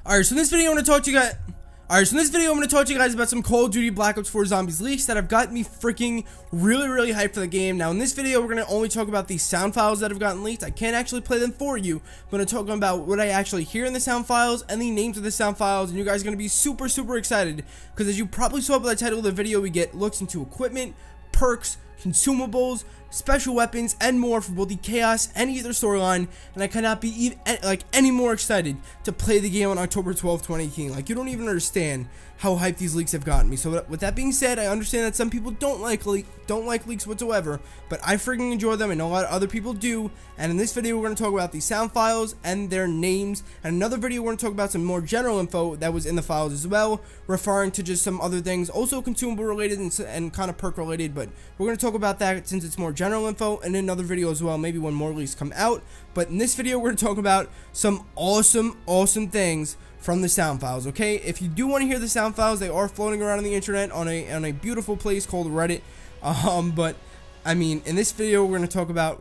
Alright, so in this video I'm going to talk to you guys about some Call of Duty Black Ops 4 Zombies leaks that have gotten me freaking really hyped for the game. Now in this video we're going to only talk about the sound files that have gotten leaked. I can't actually play them for you. I'm going to talk about what I actually hear in the sound files and the names of the sound files, and you guys are going to be super excited because, as you probably saw by the title of the video, we get looks into equipment, perks, consumables, special weapons, and more for both the Chaos and Ether storyline, and I cannot be any more excited to play the game on October 12th, 2018. Like, you don't even understand how hyped these leaks have gotten me. So with that being said, I understand that some people don't like leaks whatsoever, but I freaking enjoy them. I know a lot of other people do, and in this video we're going to talk about the sound files and their names, and another video we're going to talk about some more general info that was in the files as well, referring to just some other things, also consumable related and kind of perk related, but we're going to talk about that since it's more general info in another video as well, maybe when more leaks come out. But in this video we're going to talk about some awesome things from the sound files. Okay, if you do want to hear the sound files, they are floating around on the internet on a beautiful place called Reddit. But I mean, in this video we're going to talk about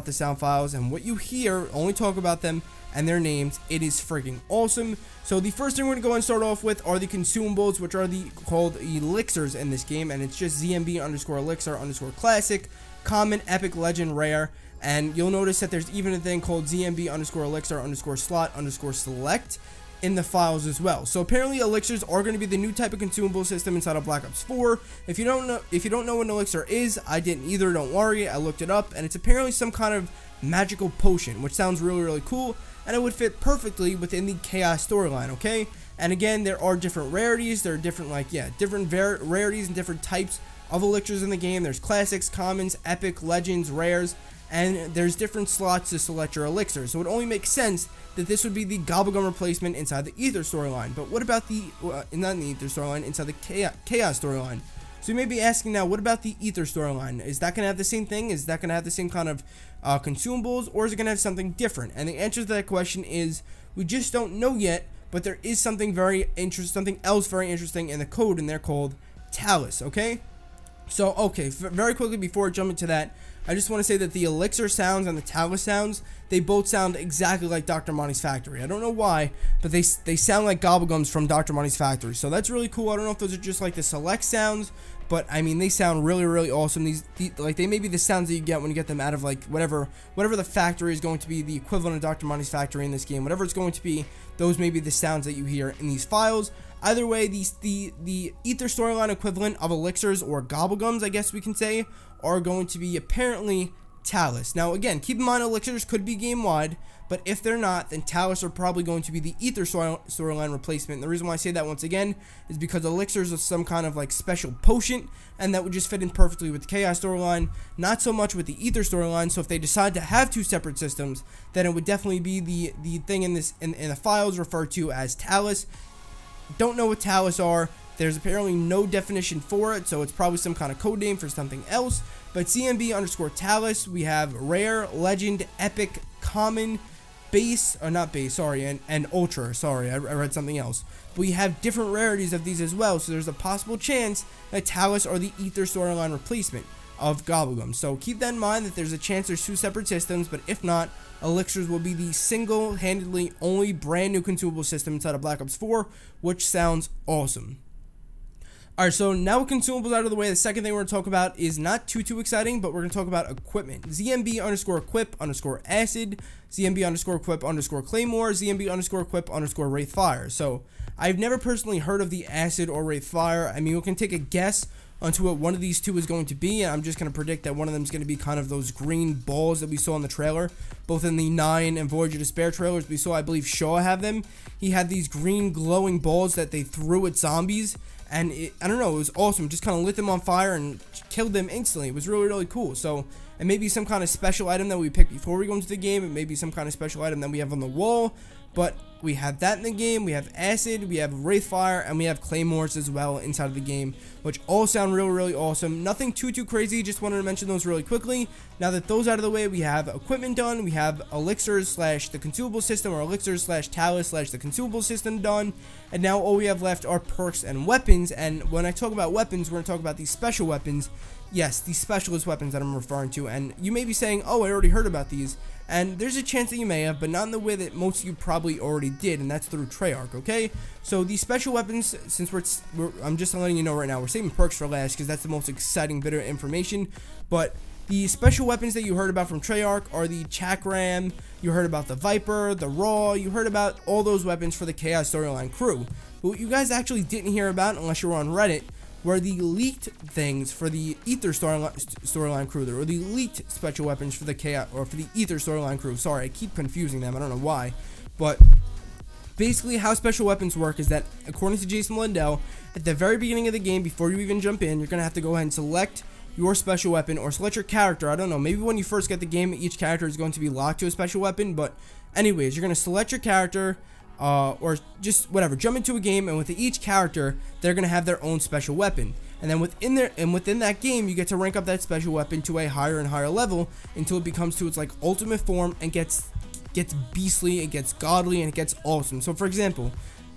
the sound files and what you hear. Only talk about them and their names. It is freaking awesome. So the first thing we're going to go and start off with are the consumables, which are called elixirs in this game, and it's just ZMB_elixir_classic, common, epic, legend, rare. And you'll notice that there's even a thing called ZMB_elixir_slot_select in the files as well. So apparently elixirs are going to be the new type of consumable system inside of Black Ops 4. If you don't know what an elixir is, I didn't either, don't worry, I looked it up, and it's apparently some kind of magical potion, which sounds really cool, and it would fit perfectly within the Chaos storyline. Okay, and again, there are different rarities, there are different rarities and different types of elixirs in the game. There's classics, commons, epic, legends, rares, and there's different slots to select your elixir. So it only makes sense that this would be the Gobblegum replacement inside the Ether storyline. But what about the not in the Ether storyline, inside the Chaos storyline? So you may be asking now, what about the Ether storyline? Is that going to have the same thing? Is that going to have the same kind of consumables, or is it going to have something different? And the answer to that question is, we just don't know yet. But there is something else very interesting in the code, and they're called Talus. Okay. So, okay, very quickly before I jump into that, I just want to say that the elixir sounds and the Talus sounds, they both sound exactly like Dr. Monty's factory. I don't know why, but they sound like Gobblegums from Dr. Monty's factory. So that's really cool. I don't know if those are just like the select sounds, but I mean, they sound really awesome. They may be the sounds that you get when you get them out of like whatever the factory is going to be, the equivalent of Dr. Monty's factory in this game. Whatever it's going to be, those may be the sounds that you hear in these files. Either way, the Ether storyline equivalent of elixirs, or Gobblegums, I guess we can say, are going to be apparently Talus. Now again, keep in mind elixirs could be game wide, but if they're not, then Talus are probably going to be the Ether storyline replacement. And the reason why I say that once again is because elixirs are some kind of like special potion, and that would just fit in perfectly with the Chaos storyline, not so much with the Ether storyline. So if they decide to have two separate systems, then it would definitely be the thing in the files referred to as Talus. Don't know what Talus are. There's apparently no definition for it, so it's probably some kind of code name for something else. But ZMB_Talus, we have rare, legend, epic, common, base, or not base, sorry, and ultra. Sorry, I read something else. But we have different rarities of these as well, so there's a possible chance that Talus are the Ether storyline replacement of Gobblegum. So keep that in mind, that there's a chance there's two separate systems, but if not, elixirs will be the single-handedly only brand new consumable system inside of Black Ops 4, which sounds awesome. Alright, so now with consumables out of the way, the second thing we're going to talk about is not too exciting, but we're going to talk about equipment. ZMB_equip_acid, ZMB_equip_claymore, ZMB_equip_wraithfire. So I've never personally heard of the acid or wraithfire. I mean, we can take a guess onto what one of these two is going to be, and I'm just going to predict that one of them is going to be kind of those green balls that we saw in the trailer, both in the 9 and Voyage of Despair trailers. We saw, I believe, Shaw have them. He had these green glowing balls that they threw at zombies, and I don't know, it was awesome. Just kind of lit them on fire and killed them instantly. It was really cool. So it may be some kind of special item that we pick before we go into the game. It may be some kind of special item that we have on the wall, but we have that in the game. We have acid, we have wraithfire, and we have claymores as well inside of the game, which all sound really awesome. Nothing too crazy, just wanted to mention those really quickly. Now that those out of the way, we have equipment done, we have elixirs / the consumable system, or elixirs / Talus / the consumable system done, and now all we have left are perks and weapons. And when I talk about weapons, we're going to talk about these special weapons. Yes, these specialist weapons that I'm referring to. And you may be saying, oh, I already heard about these, and there's a chance that you may have, but not in the way that most of you probably already did, and that's through Treyarch, okay? So these special weapons, since I'm just letting you know right now, we're saving perks for last because that's the most exciting bit of information, but the special weapons that you heard about from Treyarch are the Chakram, you heard about the Viper, the Raw, you heard about all those weapons for the Chaos Storyline crew. But what you guys actually didn't hear about, unless you were on Reddit, were the leaked things for the Ether storyline crew, or the leaked special weapons for the Chaos, or for the Ether storyline crew. Sorry, I keep confusing them, I don't know why. But basically how special weapons work is that, according to Jason Lindell, at the very beginning of the game, before you even jump in, you're going to have to go ahead and select your special weapon, or select your character. I don't know, maybe when you first get the game, each character is going to be locked to a special weapon, but anyways, you're going to select your character, or just whatever, jump into a game, and with each character, they're going to have their own special weapon. And then within that game, you get to rank up that special weapon to a higher and higher level until it becomes to its like ultimate form and gets beastly, it gets godly, and it gets awesome. So for example,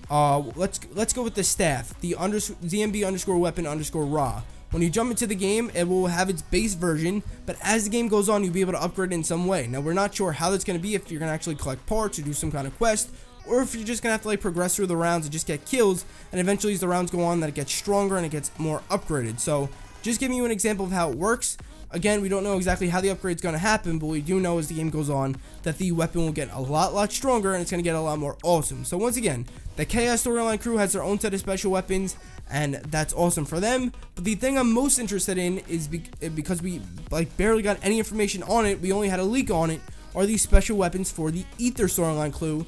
let's go with the staff, the ZMB_weapon_raw. When you jump into the game, it will have its base version, but as the game goes on, you'll be able to upgrade it in some way. Now, we're not sure how that's going to be, if you're going to actually collect parts or do some kind of quest, or if you're just going to have to like progress through the rounds and just get kills, and eventually as the rounds go on, that it gets stronger and it gets more upgraded. So, just giving you an example of how it works. Again, we don't know exactly how the upgrade is going to happen, but we do know as the game goes on that the weapon will get a lot stronger, and it's going to get a lot more awesome. So once again, the Chaos Storyline crew has their own set of special weapons, and that's awesome for them. But the thing I'm most interested in is because we like barely got any information on it, we only had a leak on it, are these special weapons for the Ether Storyline crew,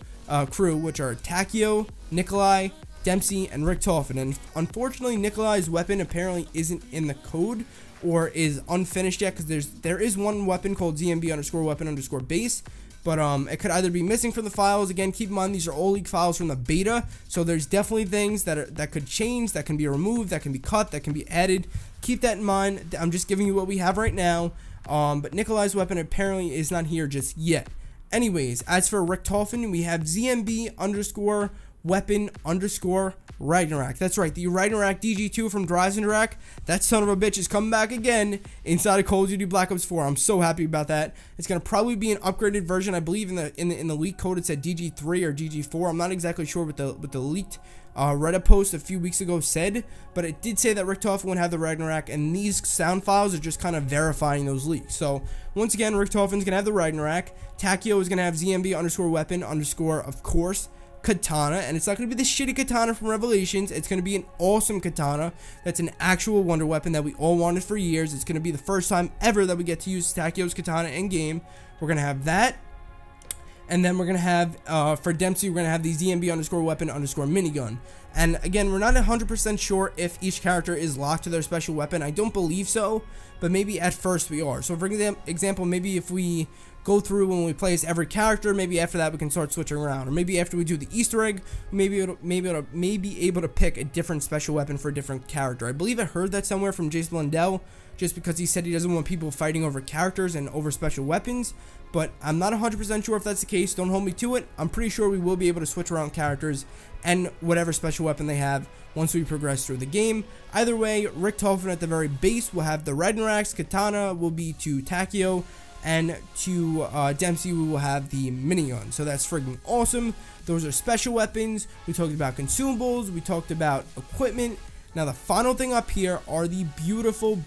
which are Takio, Nikolai, Dempsey, and Richtofen. And unfortunately, Nikolai's weapon apparently isn't in the code, or is unfinished yet, because there is one weapon called ZMB_weapon_base, but it could either be missing from the files. Again, keep in mind these are all leaked files from the beta, so there's definitely things that could change, that can be removed, that can be cut, that can be added. Keep that in mind. I'm just giving you what we have right now, but Nikolai's weapon apparently is not here just yet. Anyways, as for Richtofen, we have ZMB_weapon_Ragnarok. That's right, the Ragnarok DG2 from Dreisendrack. That son of a bitch is coming back again inside of Call of Duty Black Ops 4. I'm so happy about that. It's gonna probably be an upgraded version. I believe in the leak code it said DG3 or DG4. I'm not exactly sure what the leaked Reddit post a few weeks ago said, but it did say that Richtofen would have the Ragnarok, and these sound files are just kind of verifying those leaks. So once again, Richtofen's gonna have the Ragnarok. Takio is gonna have ZMB_weapon_, of course, katana, and it's not going to be the shitty katana from Revelations. It's going to be an awesome katana that's an actual wonder weapon that we all wanted for years. It's going to be the first time ever that we get to use Takio's katana in game. We're going to have that, and then we're going to have for Dempsey, we're going to have the ZMB_weapon_minigun. And again, we're not 100% sure if each character is locked to their special weapon. I don't believe so, but maybe at first we are. So for example, maybe if we go through when we play as every character, maybe after that we can start switching around, or maybe after we do the Easter egg, maybe able to pick a different special weapon for a different character. I believe I heard that somewhere from Jason Lindell, just because he said he doesn't want people fighting over characters and over special weapons, but I'm not 100% sure if that's the case. Don't hold me to it. I'm pretty sure we will be able to switch around characters and whatever special weapon they have once we progress through the game. Either way, Richtofen at the very base will have the Ragnarok's, katana will be to Takio, and to Dempsey we will have the minigun. So that's freaking awesome. Those are special weapons. We talked about consumables, we talked about equipment. Now the final thing up here are the beautiful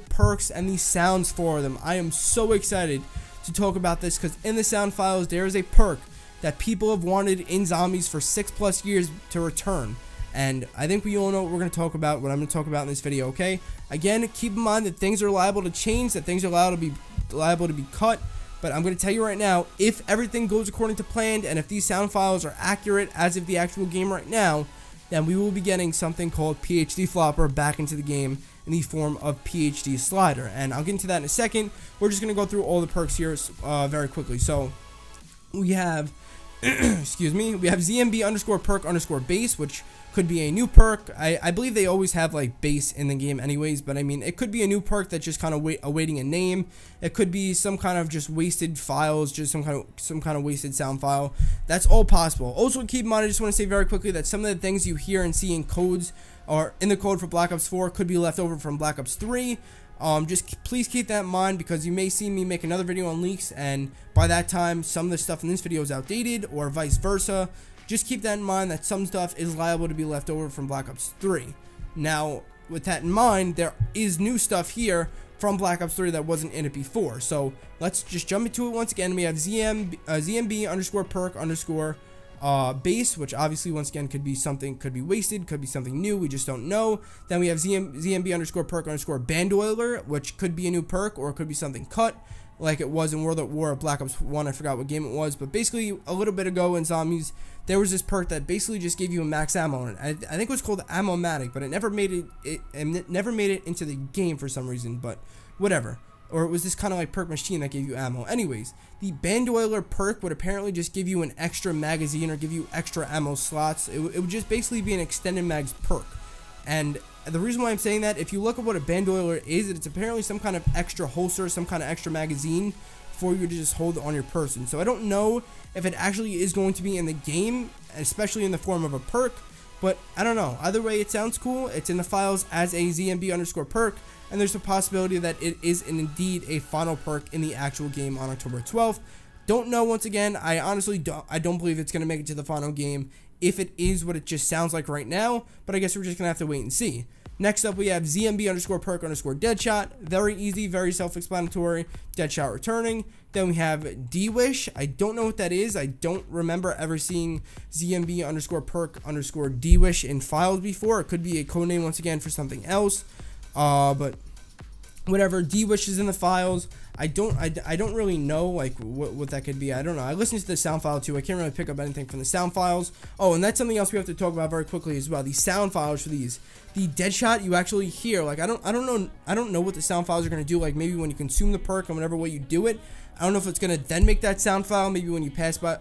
perks and the sounds for them. I am so excited to talk about this, because in the sound files there is a perk that people have wanted in zombies for 6+ years to return, and I think we all know what we're going to talk about, what I'm going to talk about in this video, okay? Again, keep in mind that things are liable to change, that things are liable to be cut, but I'm going to tell you right now, if everything goes according to plan, and if these sound files are accurate as of the actual game right now, then we will be getting something called PhD Flopper back into the game in the form of PhD Slider, and I'll get into that in a second. We're just going to go through all the perks here very quickly. So we have excuse me, we have ZMB_perk_base, which could be a new perk. I believe they always have like base in the game anyways, but I mean, it could be a new perk that's just kind of awaiting a name. It could be some kind of just wasted files, just some kind of wasted sound file. That's all possible. Also keep in mind, I just want to say very quickly that some of the things you hear and see in codes or in the code for Black Ops 4 could be left over from Black Ops 3. Just please keep that in mind, because you may see me make another video on leaks, and by that time some of the stuff in this video is outdated, or vice versa. Just keep that in mind, that some stuff is liable to be left over from Black Ops 3. Now, with that in mind, there is new stuff here from Black Ops 3 that wasn't in it before. So let's just jump into it once again. We have ZMB underscore perk underscore base, which obviously once again could be something, could be wasted, could be something new, we just don't know. Then we have ZMB underscore perk underscore bandoiler, which could be a new perk, or it could be something cut like it was in World at War, Black Ops 1, I forgot what game it was, but basically a little bit ago in Zombies, there was this perk that basically just gave you a max ammo, and I think it was called Ammo-matic, but it never made it into the game for some reason, but whatever. Or it was this kind of like perk machine that gave you ammo. Anyways, the bandoiler perk would apparently just give you an extra magazine or give you extra ammo slots. It would just basically be an extended mags perk. And the reason why I'm saying that, if you look at what a bandoiler is, it's apparently some kind of extra holster, some kind of extra magazine for you to just hold on your person. So I don't know if it actually is going to be in the game, especially in the form of a perk, but I don't know. Either way, it sounds cool. It's in the files as a ZMB underscore perk, and there's a possibility that it is indeed a final perk in the actual game on October 12th. Don't know, once again. I honestly don't believe it's going to make it to the final game if it is what it just sounds like right now, but I guess we're just going to have to wait and see. Next up, we have ZMB underscore perk underscore Deadshot. Very easy, very self-explanatory. Deadshot returning. Then we have D-Wish. I don't know what that is. I don't remember ever seeing ZMB underscore perk underscore D-Wish in files before. It could be a codename once again for something else. But whatever, D-Wish is in the files. I don't really know like what that could be. I don't know. I listened to the sound file too. I can't really pick up anything from the sound files. Oh, and that's something else we have to talk about very quickly as well. The sound files for these. The Deadshot you actually hear, like I don't know what the sound files are gonna do. Like maybe when you consume the perk or whatever way you do it. I don't know if it's gonna then make that sound file. Maybe when you pass by,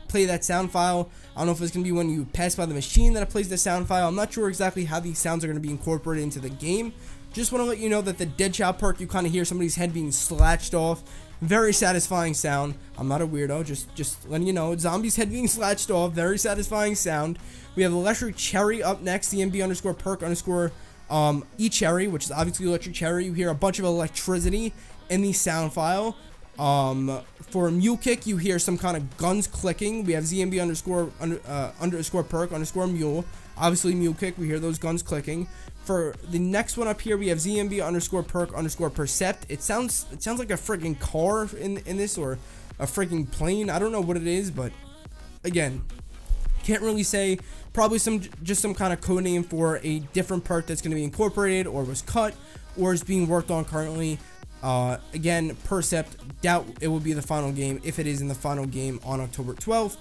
play that sound file. I don't know if it's gonna be when you pass by the machine that it plays the sound file. I'm not sure exactly how these sounds are gonna be incorporated into the game. Just want to let you know that the Deadshot perk, you kind of hear somebody's head being slashed off. Very satisfying sound. I'm not a weirdo, just letting you know. Zombie's head being slashed off. Very satisfying sound. We have Electric Cherry up next. ZMB underscore perk underscore E-Cherry, which is obviously Electric Cherry. You hear a bunch of electricity in the sound file. For Mule Kick, you hear some kind of guns clicking. We have ZMB underscore perk underscore Mule. Obviously Mule Kick, we hear those guns clicking. For the next one up here, we have ZMB underscore perk underscore Percept. It sounds like a freaking car in this, or a freaking plane. I don't know what it is, but again, can't really say. Probably just some kind of code name for a different perk that's going to be incorporated, or was cut, or is being worked on currently. Again, Percept, doubt it will be the final game if it is in the final game on October 12th.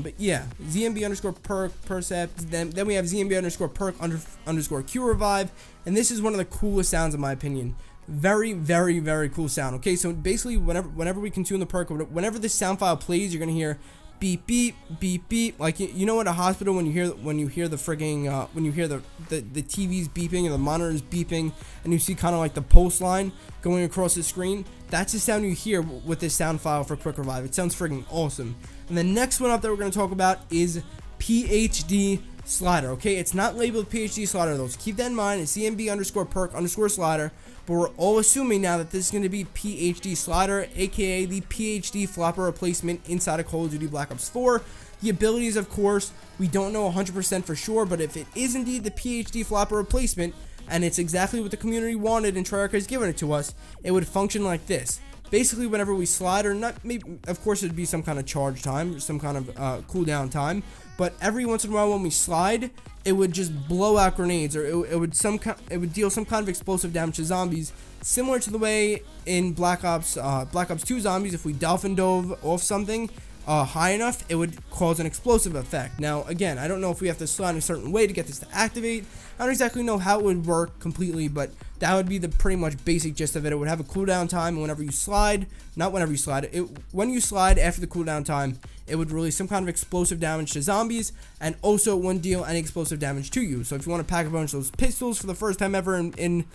But yeah, ZMB underscore perk Percept. Then we have ZMB underscore perk underscore Q Revive, and this is one of the coolest sounds in my opinion. Very, very, very cool sound. Okay, so basically whenever we consume the perk, whenever this sound file plays, you're gonna hear beep beep beep beep, like you know at a hospital when you hear the frigging when you hear the TVs beeping and the monitors beeping, and you see kind of like the pulse line going across the screen. That's the sound you hear with this sound file for Quick Revive. It sounds frigging awesome. And the next one up that we're going to talk about is PhD Slider. Okay, it's not labeled PhD Slider though, so keep that in mind. It's ZMB underscore perk underscore Slider, but we're all assuming now that this is going to be PhD Slider, aka the PhD flopper replacement inside of Call of Duty Black Ops 4. The abilities, of course, we don't know 100% for sure, but if it is indeed the PhD flopper replacement, and it's exactly what the community wanted and Treyarch has given it to us, it would function like this. Basically, whenever we slide, or not, maybe, of course, it'd be some kind of charge time, some kind of cooldown time, but every once in a while when we slide, it would just blow out grenades, or it would deal some kind of explosive damage to zombies, similar to the way in Black Ops 2 zombies, if we dolphin dove off something high enough, it would cause an explosive effect. Now, again, I don't know if we have to slide a certain way to get this to activate. I don't exactly know how it would work completely, but that would be the pretty much basic gist of it. It would have a cooldown time, and whenever you slide, not whenever you slide, when you slide after the cooldown time, it would release some kind of explosive damage to zombies, and also it wouldn't deal any explosive damage to you. So if you want to pack a bunch of those pistols for the first time ever in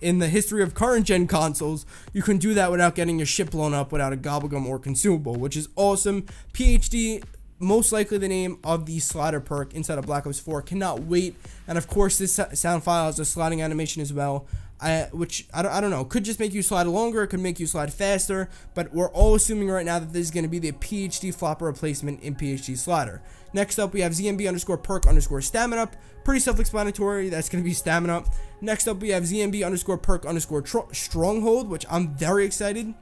the history of current gen consoles, you can do that without getting your ship blown up without a gobblegum or consumable, which is awesome. PhD, most likely the name of the slider perk inside of Black Ops 4. Cannot wait. And of course, this sound file has a sliding animation as well. which I don't know, could just make you slide longer, it could make you slide faster, but we're all assuming right now that this is going to be the PhD flopper replacement in PhD slider. Next up, we have ZMB underscore perk underscore stamina. Pretty self-explanatory, that's going to be stamina. Next up, we have ZMB underscore perk underscore stronghold, which I'm very excited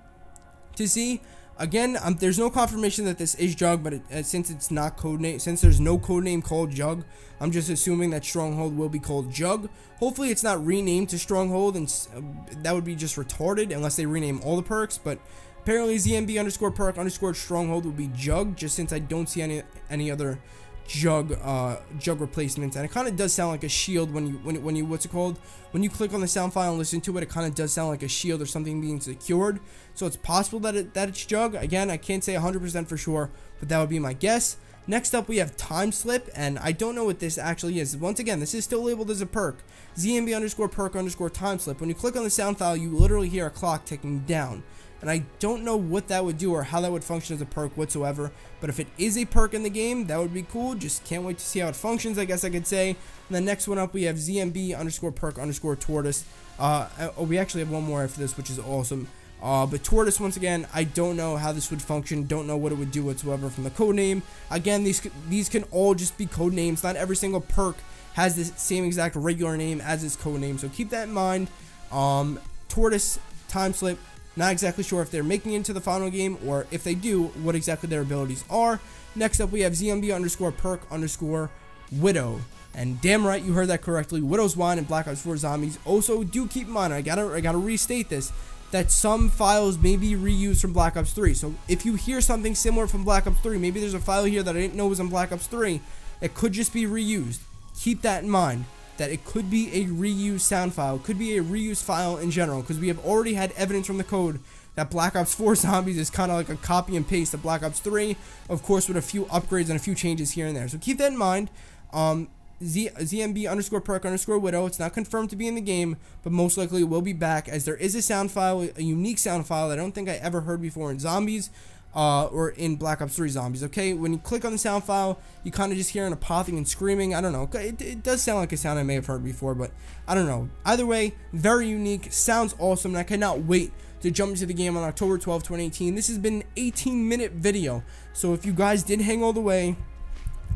to see. Again, there's no confirmation that this is Jug, but since it's not codename, since there's no codename called Jug, I'm just assuming that Stronghold will be called Jug. Hopefully, it's not renamed to Stronghold, and that would be just retarded unless they rename all the perks. But apparently, ZMB underscore perk underscore Stronghold will be Jug, just since I don't see any other Jug replacements, and it kind of does sound like a shield when you what's it called, when you click on the sound file and listen to it. It kind of does sound like a shield or something being secured, so it's possible that it's Jug. Again, I can't say 100% for sure, but that would be my guess. Next up, we have Time Slip, and I don't know what this actually is. Once again, this is still labeled as a perk. ZMB underscore perk underscore Time Slip. When you click on the sound file, you literally hear a clock ticking down. And I don't know what that would do or how that would function as a perk whatsoever. But if it is a perk in the game, that would be cool. Just can't wait to see how it functions, I guess I could say. And then next one up, we have ZMB underscore perk underscore Tortoise. We actually have one more after this, which is awesome. But Tortoise, once again, I don't know how this would function. Don't know what it would do whatsoever from the code name. Again, these can all just be code names. Not every single perk has the same exact regular name as its code name. So keep that in mind. Tortoise, Time Slip. Not exactly sure if they're making it into the final game, or if they do, what exactly their abilities are. Next up, we have ZMB underscore perk underscore Widow. And damn right, you heard that correctly. Widow's Wine and Black Ops 4 Zombies. Also, do keep in mind, I gotta restate this, that some files may be reused from Black Ops 3. So if you hear something similar from Black Ops 3, maybe there's a file here that I didn't know was in Black Ops 3, it could just be reused. Keep that in mind, that it could be a reused sound file, could be a reused file in general, because we have already had evidence from the code that Black Ops 4 Zombies is kind of like a copy and paste of Black Ops 3, of course with a few upgrades and a few changes here and there. So keep that in mind. ZMB underscore perk underscore Widow, it's not confirmed to be in the game, but most likely it will be back, as there is a sound file, a unique sound file that I don't think I ever heard before in Zombies. Or in Black Ops 3 Zombies, okay? When you click on the sound file, you kind of just hear an apothing and screaming. I don't know. It does sound like a sound I may have heard before, but I don't know. Either way, very unique. Sounds awesome, and I cannot wait to jump into the game on October 12, 2018. This has been an 18-minute video, so if you guys did hang all the way,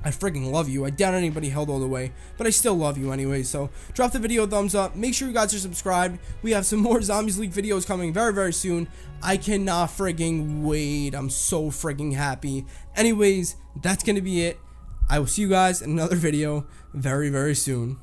I freaking love you. I doubt anybody held all the way, but I still love you anyway. So drop the video a thumbs up. Make sure you guys are subscribed. We have some more Zombies League videos coming very, very soon. I cannot frigging wait. I'm so frigging happy. Anyways, that's going to be it. I will see you guys in another video very, very soon.